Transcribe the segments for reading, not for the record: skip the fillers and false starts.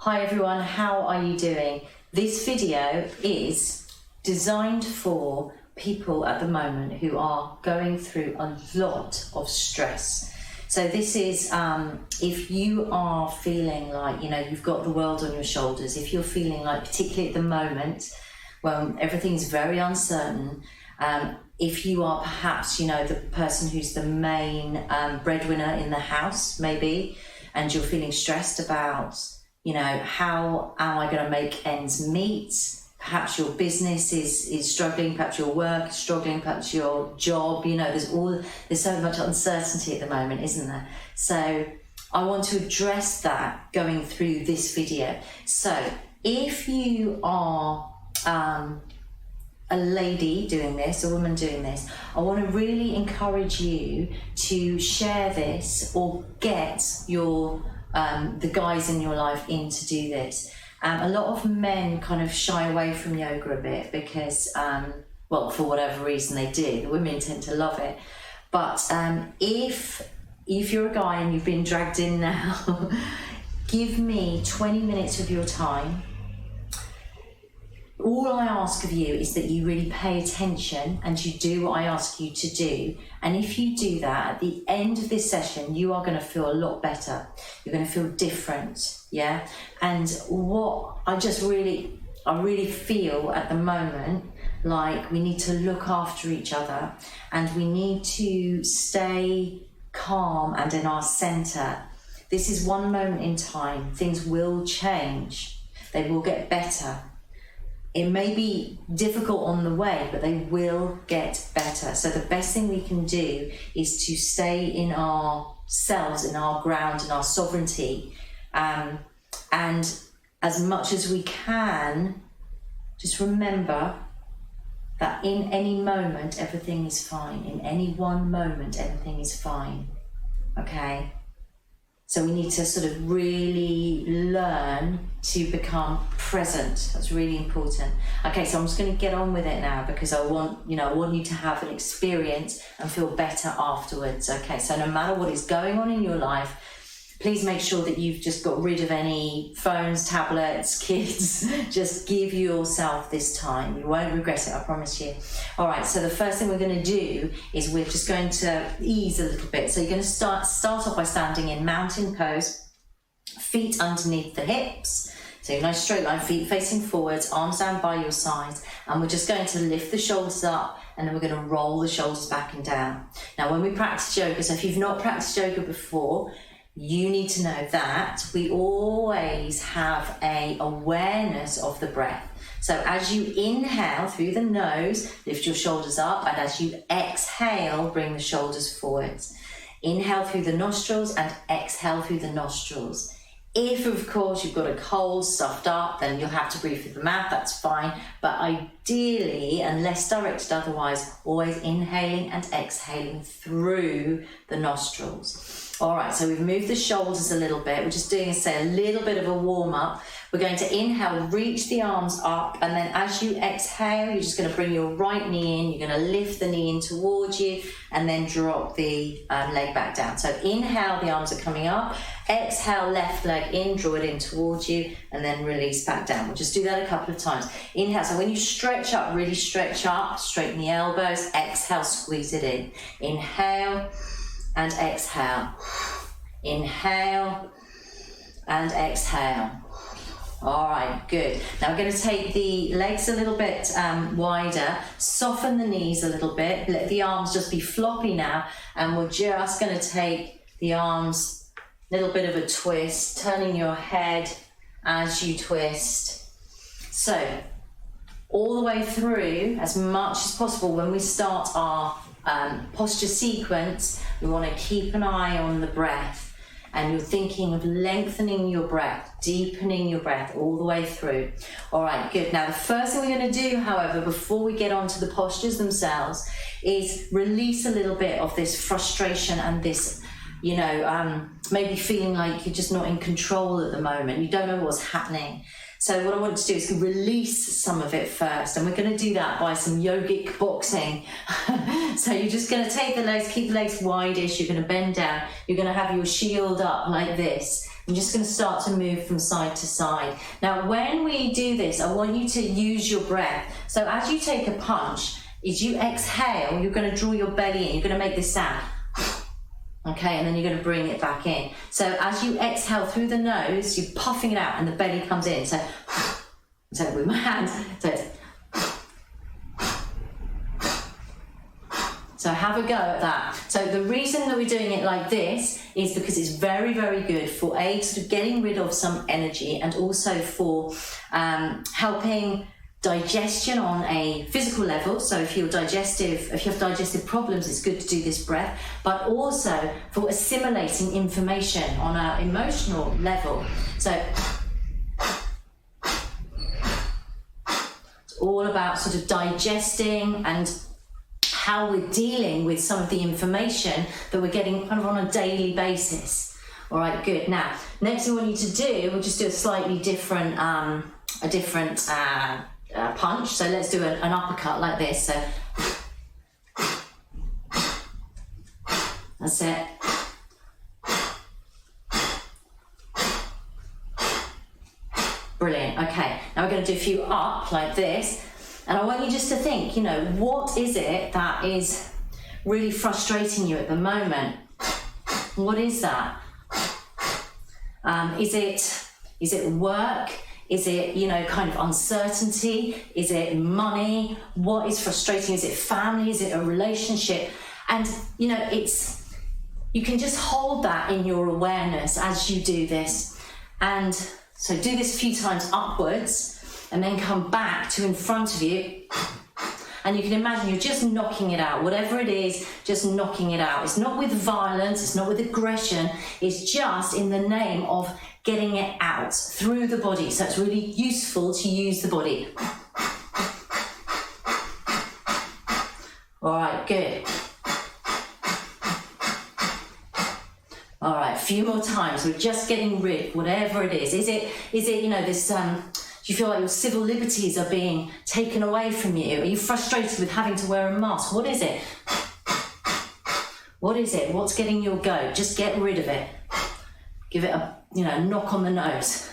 Hi everyone, how are you doing? This video is designed for people at the moment who are going through a lot of stress. So this is if you are feeling like, you've got the world on your shoulders, if you're feeling like, particularly at the moment, well, everything's very uncertain, if you are perhaps, the person who's the main breadwinner in the house, maybe, and you're feeling stressed about, how am I going to make ends meet? Perhaps your business is struggling, perhaps your work is struggling, perhaps your job, there's so much uncertainty at the moment, isn't there? So I want to address that going through this video. So if you are a lady doing this, a woman doing this, I want to really encourage you to share this or get your the guys in your life in to do this. A lot of men kind of shy away from yoga a bit because, for whatever reason they do. The women tend to love it. But if you're a guy and you've been dragged in now, give me 20 minutes of your time. All I ask of you is that you really pay attention and you do what I ask you to do. And if you do that, at the end of this session, you are going to feel a lot better. You're going to feel different, yeah? And what I really feel at the moment, like we need to look after each other and we need to stay calm and in our center. This is one moment in time. Things will change. They will get better. It may be difficult on the way, but they will get better. So the best thing we can do is to stay in ourselves, in our ground, in our sovereignty. And as much as we can, just remember that in any moment, everything is fine. In any one moment, everything is fine. Okay? So we need to sort of really learn to become present. That's really important. Okay, so I'm just going to get on with it now because I want you to have an experience and feel better afterwards. Okay, so no matter what is going on in your life, please make sure that you've just got rid of any phones, tablets, kids. Just give yourself this time. You won't regret it, I promise you. All right, so the first thing we're going to do is we're just going to ease a little bit. So you're going to start off by standing in mountain pose, feet underneath the hips. So nice straight line, feet facing forwards, arms down by your sides. And we're just going to lift the shoulders up and then we're going to roll the shoulders back and down. Now, when we practice yoga, so if you've not practiced yoga before, you need to know that we always have an awareness of the breath. So as you inhale through the nose, lift your shoulders up, and as you exhale, bring the shoulders forwards. Inhale through the nostrils and exhale through the nostrils. If, of course, you've got a cold, stuffed up, then you'll have to breathe through the mouth, that's fine. But ideally, unless directed otherwise, always inhaling and exhaling through the nostrils. All right, so we've moved the shoulders a little bit. We're just doing, a little bit of a warm-up. We're going to inhale, reach the arms up, and then as you exhale, you're just going to bring your right knee in. You're going to lift the knee in towards you, and then drop the leg back down. So inhale, the arms are coming up. Exhale, left leg in, draw it in towards you, and then release back down. We'll just do that a couple of times. Inhale, so when you stretch up, really stretch up, straighten the elbows. Exhale, squeeze it in. Inhale and exhale. Inhale and exhale. All right, good. Now we're going to take the legs a little bit wider, soften the knees a little bit, let the arms just be floppy now, and we're just going to take the arms, a little bit of a twist, turning your head as you twist. So all the way through, as much as possible, when we start our posture sequence, we want to keep an eye on the breath. And you're thinking of lengthening your breath, deepening your breath all the way through. All right, good. Now, the first thing we're going to do, however, before we get onto the postures themselves, is release a little bit of this frustration and this, maybe feeling like you're just not in control at the moment. You don't know what's happening. So what I want to do is release some of it first, and we're going to do that by some yogic boxing. So you're just going to take the legs, keep the legs wide-ish, you're going to bend down, you're going to have your shield up like this, You're just going to start to move from side to side. Now, when we do this, I want you to use your breath. So as you take a punch, as you exhale, you're going to draw your belly in. You're going to make this sound. Okay, and then you're going to bring it back in. So as you exhale through the nose, you're puffing it out and the belly comes in. So with my hand, so have a go at that. So the reason that we're doing it like this is because it's very, very good for sort of getting rid of some energy, and also for helping digestion on a physical level. So if you have digestive problems, it's good to do this breath, but also for assimilating information on an emotional level. So it's all about sort of digesting and how we're dealing with some of the information that we're getting kind of on a daily basis. All right, good. Now, next thing we need to do, we'll just do a slightly different, punch. So let's do an uppercut like this. So that's it. Brilliant. Okay, now we're going to do a few up like this, and I want you just to think, you know, what is it that is really frustrating you at the moment? What is that? Is it work? Is it, you know, kind of uncertainty? Is it money? What is frustrating? Is it family? Is it a relationship? And, you know, you can just hold that in your awareness as you do this. And so do this a few times upwards, and then come back to in front of you. And you can imagine you're just knocking it out. Whatever it is, just knocking it out. It's not with violence, it's not with aggression, it's just in the name of getting it out through the body. So it's really useful to use the body. All right, good. All right, a few more times. We're just getting rid, whatever it is. Is it, you know, this, do you feel like your civil liberties are being taken away from you? Are you frustrated with having to wear a mask? What is it? What is it? What's getting your goat? Just get rid of it. Give it a, you know, knock on the nose.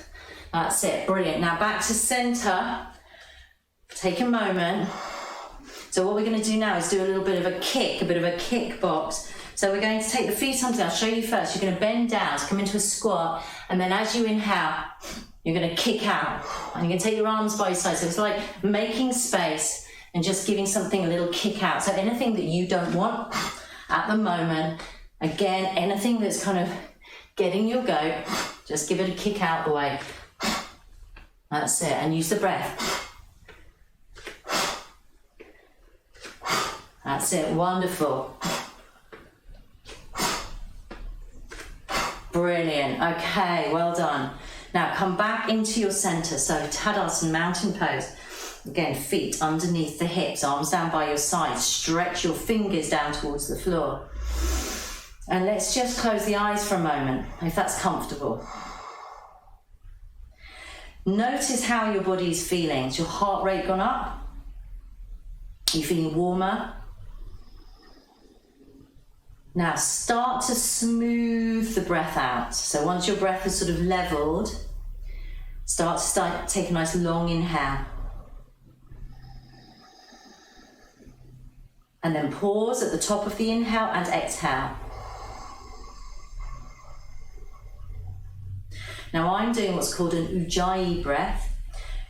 That's it, brilliant. Now back to center. Take a moment. So what we're going to do now is do a little bit of a kick, a bit of a kick box. So we're going to take the feet onto, I'll show you first. You're going to bend down, so come into a squat, and then as you inhale, you're going to kick out. And you're going to take your arms by your side. So it's like making space and just giving something a little kick out. So anything that you don't want at the moment, again, anything that's kind of getting your goat, just give it a kick out the way. That's it, and use the breath. That's it, wonderful. Brilliant, okay, well done. Now come back into your center, so Tadasana, mountain pose. Again, feet underneath the hips, arms down by your sides, stretch your fingers down towards the floor. And let's just close the eyes for a moment, if that's comfortable. Notice how your body is feeling. Is your heart rate gone up? Are you feeling warmer? Now start to smooth the breath out. So once your breath is sort of leveled, start to take a nice long inhale. And then pause at the top of the inhale and exhale. Now I'm doing what's called an Ujjayi breath,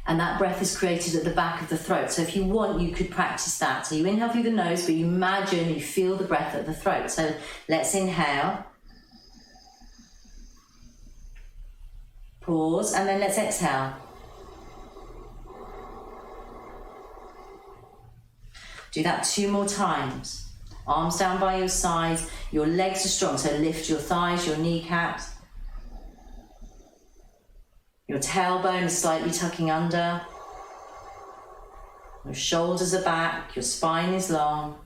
and that breath is created at the back of the throat. So if you want, you could practice that. So you inhale through the nose, but you imagine you feel the breath at the throat. So let's inhale, pause, and then let's exhale. Do that 2 more times. Arms down by your sides, your legs are strong, so lift your thighs, your kneecaps. Your tailbone is slightly tucking under. Your shoulders are back, your spine is long.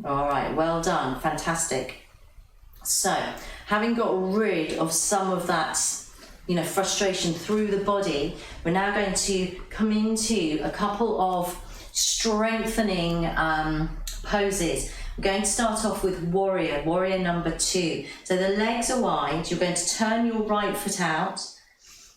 All right, well done, fantastic. So, having got rid of some of that, you know, frustration through the body, we're now going to come into a couple of strengthening poses. We're going to start off with warrior, warrior number 2. So the legs are wide, you're going to turn your right foot out,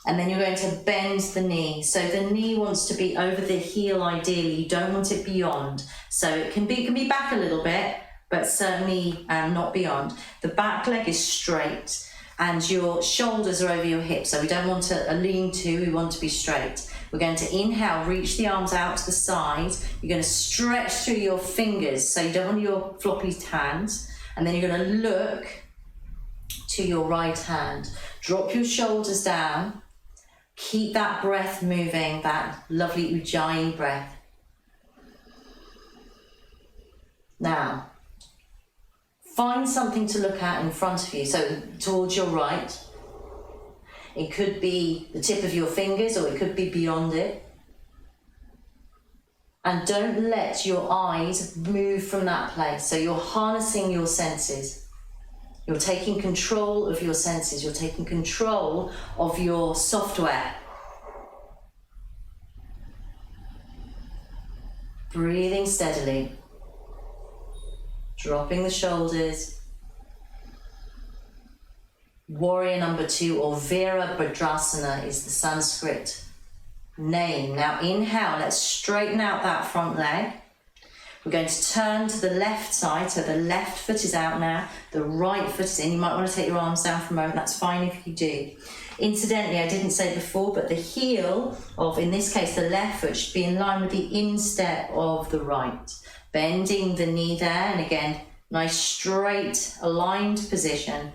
and then you're going to bend the knee. So the knee wants to be over the heel ideally, you don't want it beyond. So it can be back a little bit, but certainly not beyond. The back leg is straight and your shoulders are over your hips. So we don't want a lean to, we want to be straight. We're going to inhale, reach the arms out to the side. You're going to stretch through your fingers, so you don't want your floppy hands. And then you're going to look to your right hand. Drop your shoulders down. Keep that breath moving, that lovely Ujjayi breath. Now, find something to look at in front of you, so towards your right. It could be the tip of your fingers or it could be beyond it. And don't let your eyes move from that place. So you're harnessing your senses. You're taking control of your senses. You're taking control of your software. Breathing steadily. Dropping the shoulders. Warrior number 2, or Virabhadrasana, is the Sanskrit name. Now inhale, let's straighten out that front leg. We're going to turn to the left side, so the left foot is out now, the right foot is in. You might want to take your arms down for a moment, that's fine if you do. Incidentally, I didn't say before, but the heel of, in this case, the left foot should be in line with the instep of the right. Bending the knee there, and again, nice straight, aligned position.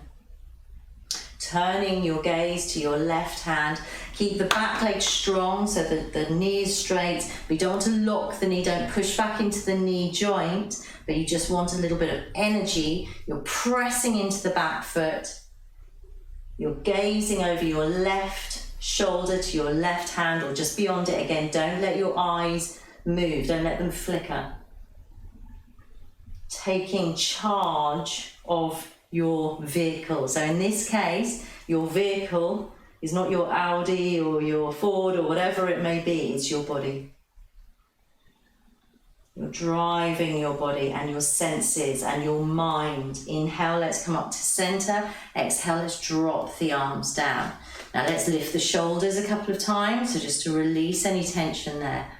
Turning your gaze to your left hand. Keep the back leg strong so that the knee is straight. We don't want to lock the knee, don't push back into the knee joint, but you just want a little bit of energy. You're pressing into the back foot. You're gazing over your left shoulder to your left hand or just beyond it. Again, don't let your eyes move, don't let them flicker. Taking charge of your vehicle. So in this case, your vehicle is not your Audi or your Ford or whatever it may be, it's your body. You're driving your body and your senses and your mind. Inhale, let's come up to center. Exhale, let's drop the arms down. Now let's lift the shoulders a couple of times, so just to release any tension there.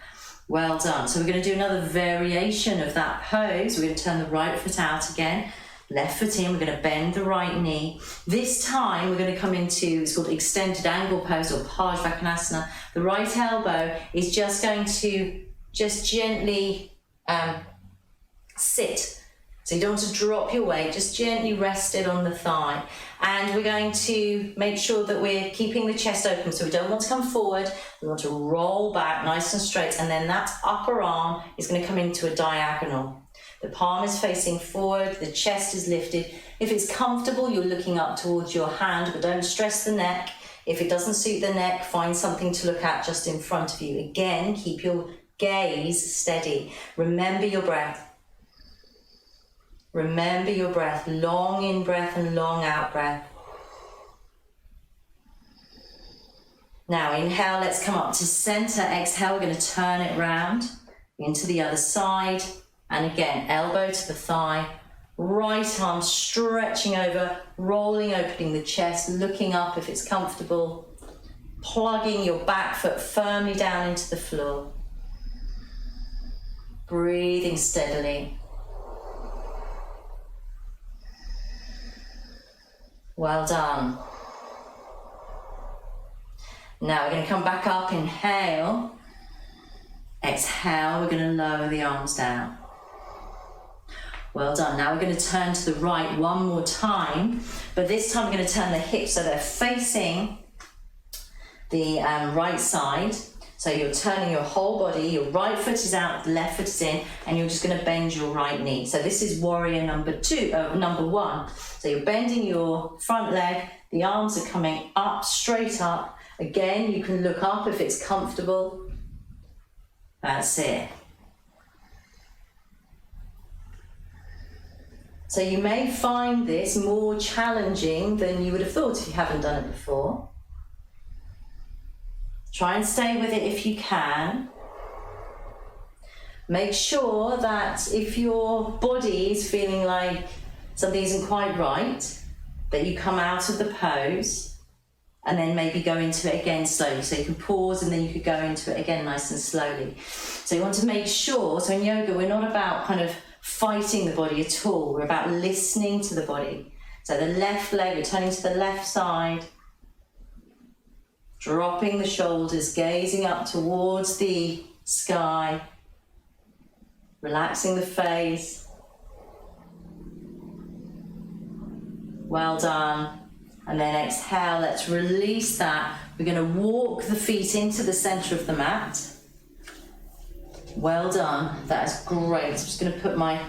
Well done. So we're going to do another variation of that pose. We're going to turn the right foot out again. Left foot in, we're going to bend the right knee. This time we're going to come into, it's called extended angle pose or Parsvakonasana. The right elbow is just going to gently sit. So you don't want to drop your weight, just gently rest it on the thigh. And we're going to make sure that we're keeping the chest open. So we don't want to come forward, we want to roll back nice and straight. And then that upper arm is going to come into a diagonal. The palm is facing forward, the chest is lifted. If it's comfortable, you're looking up towards your hand, but don't stress the neck. If it doesn't suit the neck, find something to look at just in front of you. Again, keep your gaze steady. Remember your breath. Remember your breath. Long in breath and long out breath. Now inhale, let's come up to center. Exhale, we're going to turn it round into the other side. And again, elbow to the thigh, right arm stretching over, rolling, opening the chest, looking up if it's comfortable, plugging your back foot firmly down into the floor. Breathing steadily. Well done. Now we're going to come back up, inhale. Exhale, we're going to lower the arms down. Well done. Now we're going to turn to the right one more time, but this time we're going to turn the hips so they're facing the right side. So you're turning your whole body, your right foot is out, the left foot is in, and you're just going to bend your right knee. So this is warrior number 1. So you're bending your front leg, the arms are coming up, straight up. Again, you can look up if it's comfortable. That's it. So you may find this more challenging than you would have thought if you haven't done it before. Try and stay with it if you can. Make sure that if your body is feeling like something isn't quite right, that you come out of the pose and then maybe go into it again slowly. So you can pause and then you could go into it again nice and slowly. So you want to make sure, so in yoga, we're not about kind of fighting the body at all. We're about listening to the body. So the left leg, we're turning to the left side, dropping the shoulders, gazing up towards the sky, relaxing the face. Well done. And then exhale, let's release that. We're going to walk the feet into the center of the mat. Well done. That is great. I'm just going to put my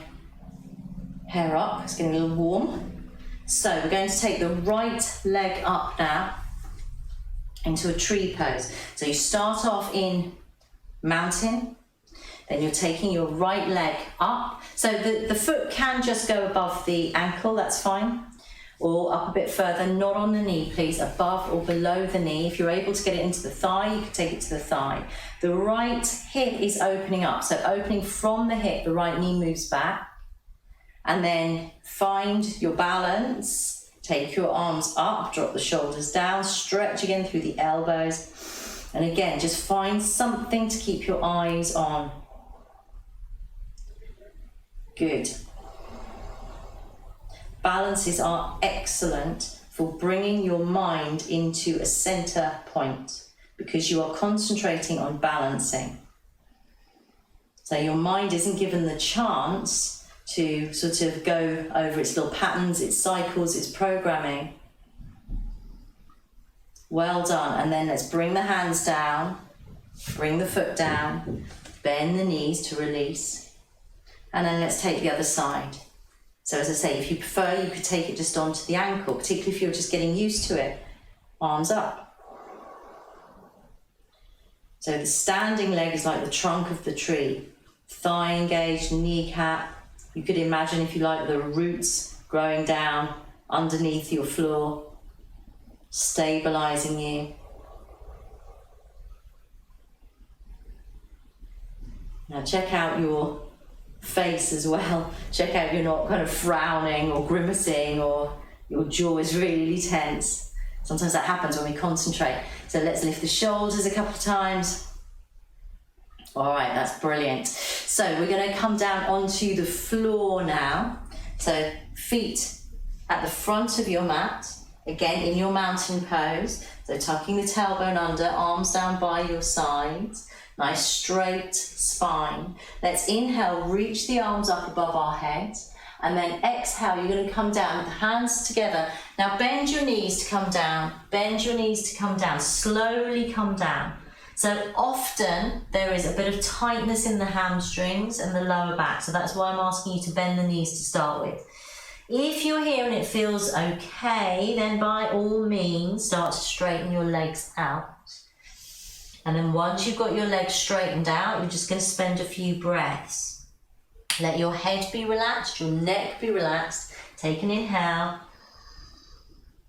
hair up. It's getting a little warm. So we're going to take the right leg up now into a tree pose. So you start off in mountain, then you're taking your right leg up. So the foot can just go above the ankle, that's fine. Or up a bit further, not on the knee, please, above or below the knee. If you're able to get it into the thigh, you can take it to the thigh. The right hip is opening up, so opening from the hip, the right knee moves back. And then find your balance, take your arms up, drop the shoulders down, stretch again through the elbows. And again, just find something to keep your eyes on. Good. Balances are excellent for bringing your mind into a center point because you are concentrating on balancing. So your mind isn't given the chance to sort of go over its little patterns, its cycles, its programming. Well done. And then let's bring the hands down, bring the foot down, bend the knees to release. And then let's take the other side. So as I say, if you prefer, you could take it just onto the ankle, particularly if you're just getting used to it. Arms up. So the standing leg is like the trunk of the tree. Thigh engaged, kneecap. You could imagine, if you like, the roots growing down underneath your floor, stabilizing you. Now check out your face as well. Check out you're not kind of frowning or grimacing or your jaw is really tense. Sometimes that happens when we concentrate. So let's lift the shoulders a couple of times. All right, that's brilliant. So we're going to come down onto the floor now. So feet at the front of your mat, again in your mountain pose. So tucking the tailbone under, arms down by your sides. Nice straight spine. Let's inhale, reach the arms up above our heads. And then exhale, you're going to come down with the hands together. Now bend your knees to come down. Bend your knees to come down. Slowly come down. So often there is a bit of tightness in the hamstrings and the lower back. So that's why I'm asking you to bend the knees to start with. If you're here and it feels okay, then by all means start to straighten your legs out. And then once you've got your legs straightened out, you're just going to spend a few breaths. Let your head be relaxed, your neck be relaxed. Take an inhale.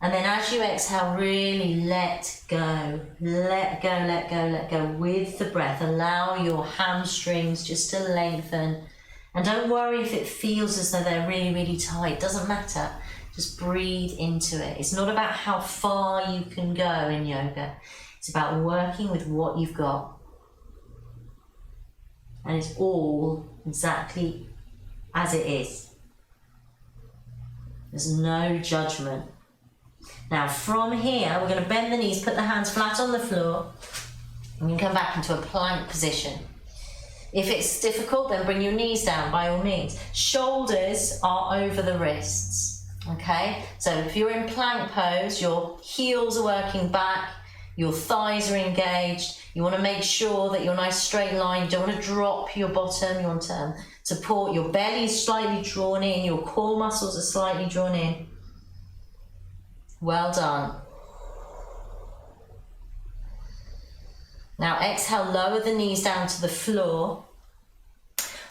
And then as you exhale, really let go. Let go, let go, let go with the breath. Allow your hamstrings just to lengthen. And don't worry if it feels as though they're really, really tight. Doesn't matter. Just breathe into it. It's not about how far you can go in yoga. It's about working with what you've got. And it's all exactly as it is. There's no judgment. Now from here, we're going to bend the knees, put the hands flat on the floor, and you can come back into a plank position. If it's difficult, then bring your knees down by all means. Shoulders are over the wrists, okay? So if you're in plank pose, your heels are working back, your thighs are engaged. You want to make sure that you're nice straight line. You don't want to drop your bottom. You want to support your belly is slightly drawn in. Your core muscles are slightly drawn in. Well done. Now exhale, lower the knees down to the floor.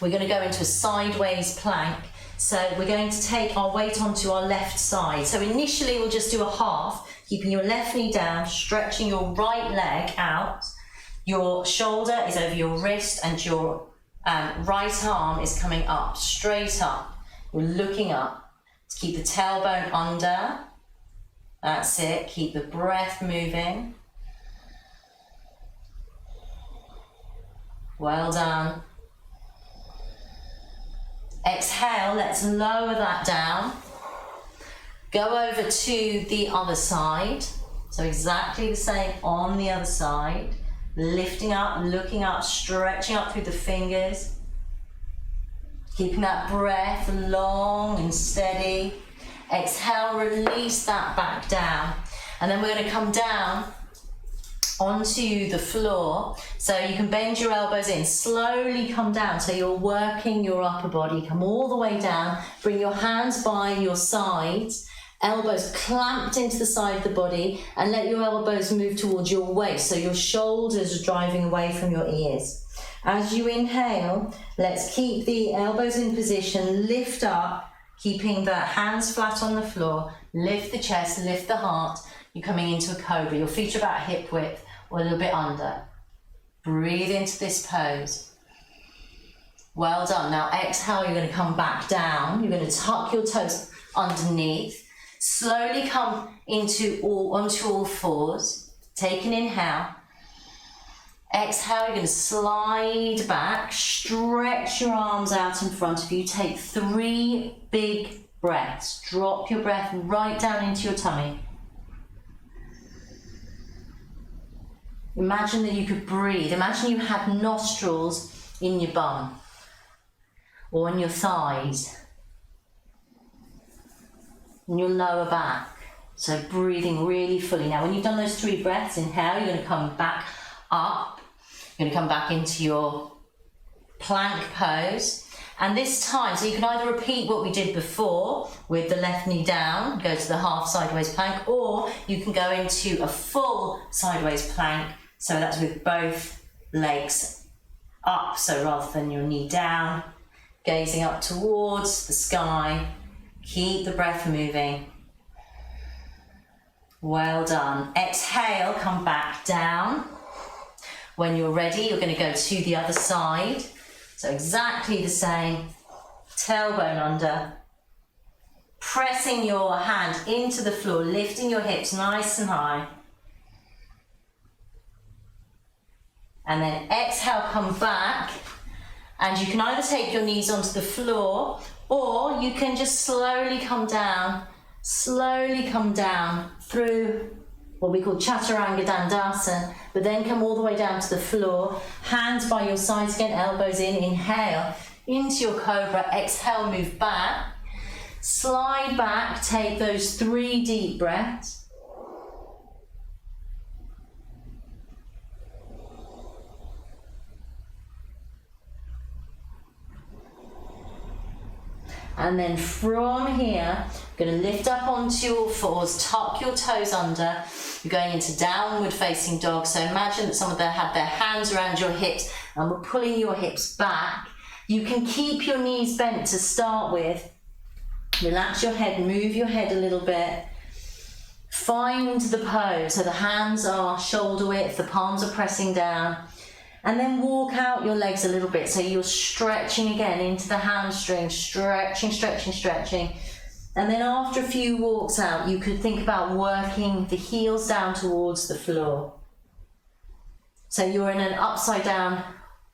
We're going to go into a sideways plank. So we're going to take our weight onto our left side. So initially we'll just do a half, keeping your left knee down, stretching your right leg out. Your shoulder is over your wrist and your Right arm is coming up, straight up. You're looking up to keep the tailbone under. That's it. Keep the breath moving. Well done. Exhale, let's lower that down. Go over to the other side. So exactly the same on the other side. Lifting up, looking up, stretching up through the fingers. Keeping that breath long and steady. Exhale, release that back down. And then we're going to come down onto the floor. So you can bend your elbows in, slowly come down. So you're working your upper body. Come all the way down. Bring your hands by your sides. Elbows clamped into the side of the body, and let your elbows move towards your waist. So your shoulders are driving away from your ears. As you inhale, let's keep the elbows in position, lift up, keeping the hands flat on the floor, lift the chest, lift the heart. You're coming into a cobra. Your feet are about hip width or a little bit under. Breathe into this pose. Well done. Now exhale, you're going to come back down. You're going to tuck your toes underneath. Slowly come onto all fours. Take an inhale. Exhale, you're going to slide back, stretch your arms out in front of you. Take 3 big breaths. Drop your breath right down into your tummy. Imagine that you could breathe. Imagine you had nostrils in your bum or in your thighs, in your lower back. So breathing really fully. Now when you've done those 3 breaths, inhale, you're going to come back up. You're going to come back into your plank pose. And this time, so you can either repeat what we did before with the left knee down, go to the half sideways plank, or you can go into a full sideways plank. So that's with both legs up. So rather than your knee down, gazing up towards the sky, keep the breath moving. Well done. Exhale, come back down. When you're ready, you're going to go to the other side. So exactly the same. Tailbone under. Pressing your hand into the floor, lifting your hips nice and high. And then exhale, come back. And you can either take your knees onto the floor, or you can just slowly come down through what we call Chaturanga Dandasana, but then come all the way down to the floor, hands by your sides again, elbows in, inhale, into your cobra, exhale, move back, slide back, take those 3 deep breaths. And then from here, you're going to lift up onto all fours, tuck your toes under. You're going into downward facing dog. So imagine that someone there had their hands around your hips and we're pulling your hips back. You can keep your knees bent to start with. Relax your head, move your head a little bit. Find the pose. So the hands are shoulder width, the palms are pressing down. And then walk out your legs a little bit. So you're stretching again into the hamstring, stretching. And then after a few walks out, you could think about working the heels down towards the floor. So you're in an upside down,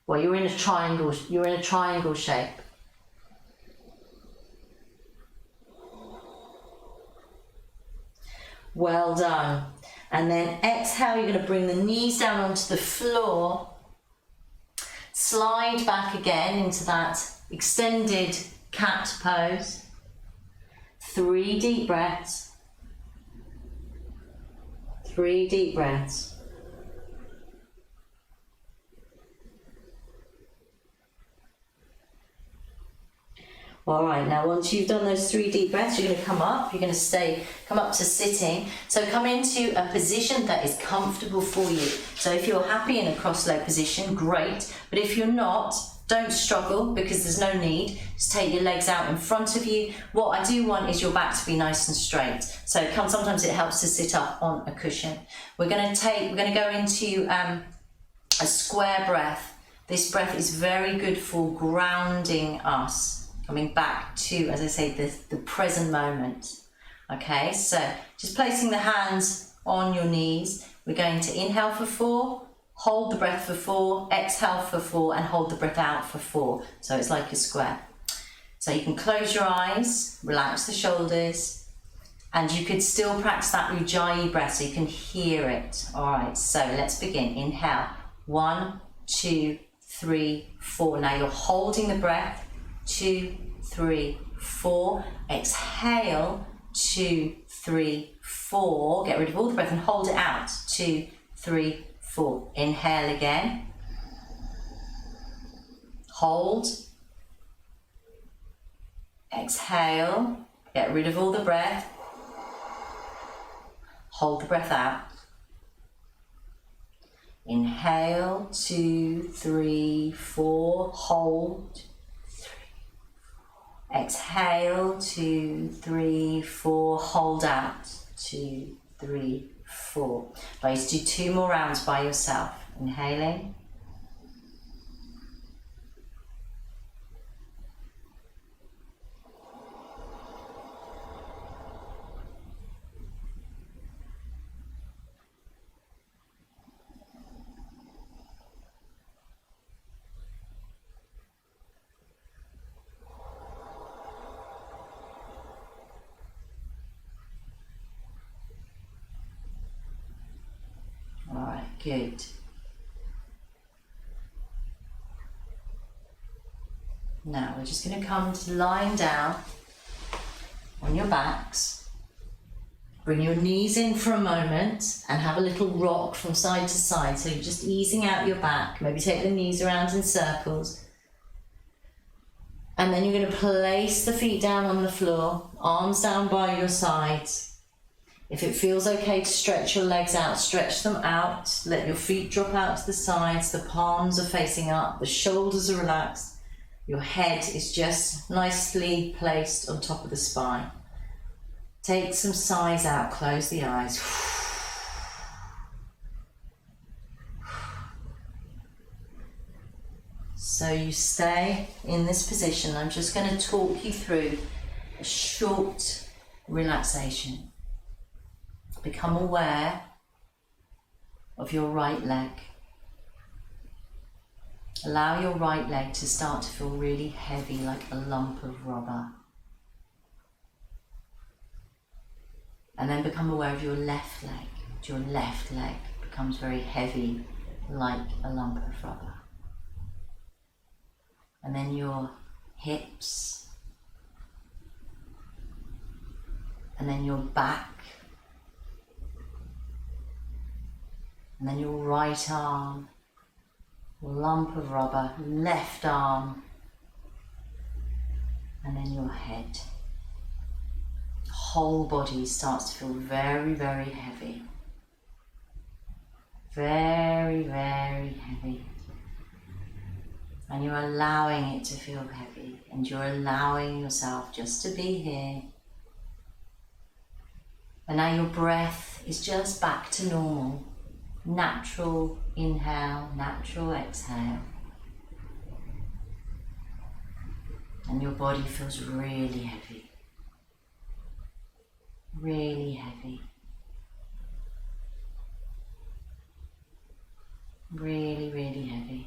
well, you're in a triangle shape. Well done. And then exhale, you're going to bring the knees down onto the floor. Slide back again into that extended cat pose. 3 deep breaths. 3 deep breaths. All right, now once you've done those 3 deep breaths, you're going to come up. You're going to come up to sitting. So come into a position that is comfortable for you. So if you're happy in a cross-leg position, great. But if you're not, don't struggle because there's no need. Just take your legs out in front of you. What I do want is your back to be nice and straight. So sometimes it helps to sit up on a cushion. We're going to go into a square breath This breath is very good for grounding us, coming back to, as I say, the present moment. Okay, so just placing the hands on your knees. We're going to inhale for 4, hold the breath for 4, exhale for 4, and hold the breath out for 4. So it's like a square. So you can close your eyes, relax the shoulders, and you could still practice that Ujjayi breath so you can hear it. All right, so let's begin. Inhale, 1, 2, 3, 4. Now you're holding the breath, 2, 3, 4. Exhale, 2, 3, 4. Get rid of all the breath and hold it out, 2, 3, 4. Inhale again. Hold. Exhale. Get rid of all the breath. Hold the breath out. Inhale, 2, 3, 4. Hold. 3, 4. Exhale, 2, 3, 4. Hold out. 2, 3, 4. Please do 2 more rounds by yourself. Inhaling. Good. Now we're just going to come to lying down on your backs. Bring your knees in for a moment and have a little rock from side to side. So you're just easing out your back. Maybe take the knees around in circles. And then you're going to place the feet down on the floor, arms down by your sides. If it feels okay to stretch your legs out, stretch them out. Let your feet drop out to the sides. The palms are facing up. The shoulders are relaxed. Your head is just nicely placed on top of the spine. Take some sighs out. Close the eyes. So you stay in this position. I'm just going to talk you through a short relaxation. Become aware of your right leg. Allow your right leg to start to feel really heavy, like a lump of rubber. And then become aware of your left leg. Your left leg becomes very heavy, like a lump of rubber. And then your hips. And then your back. And then your right arm, lump of rubber, left arm, and then your head. The whole body starts to feel very, very heavy. Very, very heavy. And you're allowing it to feel heavy, and you're allowing yourself just to be here. And now your breath is just back to normal. Natural inhale, natural exhale. And your body feels really heavy. Really heavy. Really, really heavy.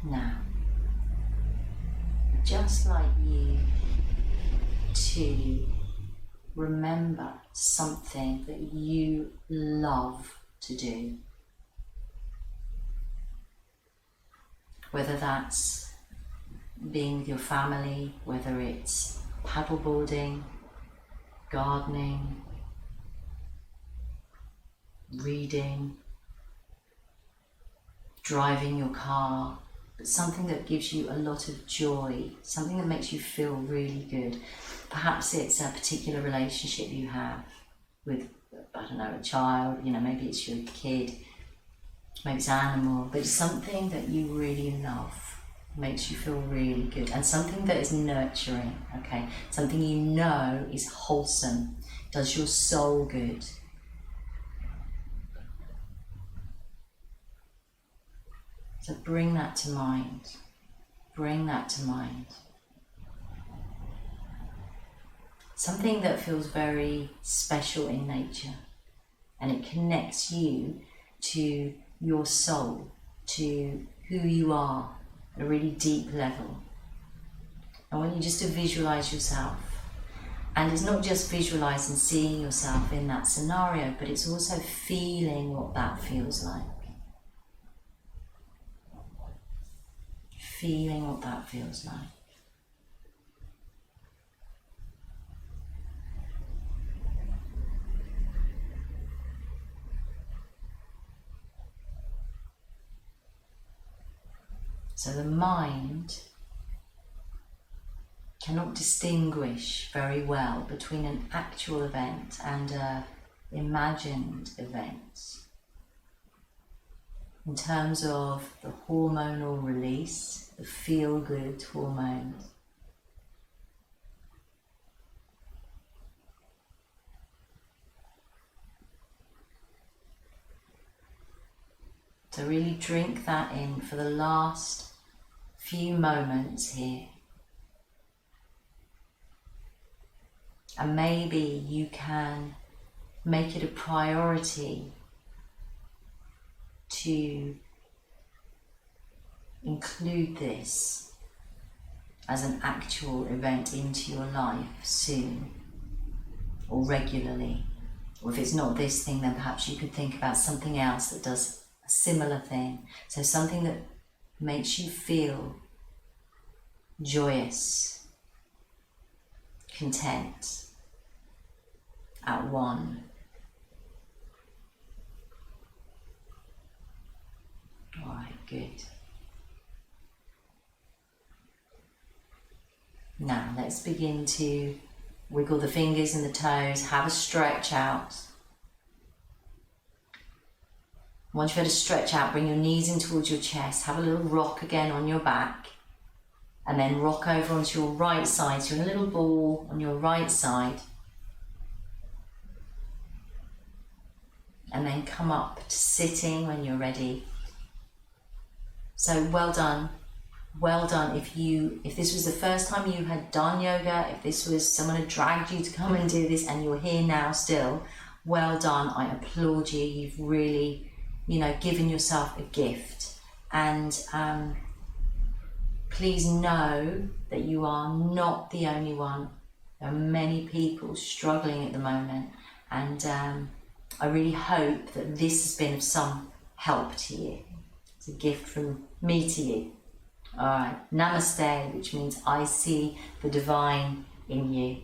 Now, just like you to remember something that you love to do. Whether that's being with your family, whether it's paddleboarding, gardening, reading, driving your car, but something that gives you a lot of joy, something that makes you feel really good. Perhaps it's a particular relationship you have with, I don't know, a child, maybe it's your kid, maybe it's an animal, but it's something that you really love. makes you feel really good, and something that is nurturing, okay? Something you know is wholesome, does your soul good. So bring that to mind. Bring that to mind. Something that feels very special in nature, and it connects you to your soul, to who you are at a really deep level. I want you just to visualize yourself. And it's not just visualizing, seeing yourself in that scenario, but it's also feeling what that feels like. Feeling what that feels like. So the mind cannot distinguish very well between an actual event and an imagined event. In terms of the hormonal release, the feel-good hormones. So really drink that in for the last few moments here. And maybe you can make it a priority to include this as an actual event into your life soon or regularly. Or if it's not this thing, then perhaps you could think about something else that does a similar thing. So something that makes you feel joyous, content, at one. All right, good. Now let's begin to wiggle the fingers and the toes, have a stretch out. Once you've had a stretch out, bring your knees in towards your chest, have a little rock again on your back, and then rock over onto your right side. So you're in a little ball on your right side. And then come up to sitting when you're ready. So well done. Well done. If this was the first time you had done yoga, if this was someone had dragged you to come and do this and you're here now still, well done. I applaud you. You've really, given yourself a gift. And please know that you are not the only one. There are many people struggling at the moment, and I really hope that this has been of some help to you. It's a gift from me to you. All right, namaste, which means I see the divine in you.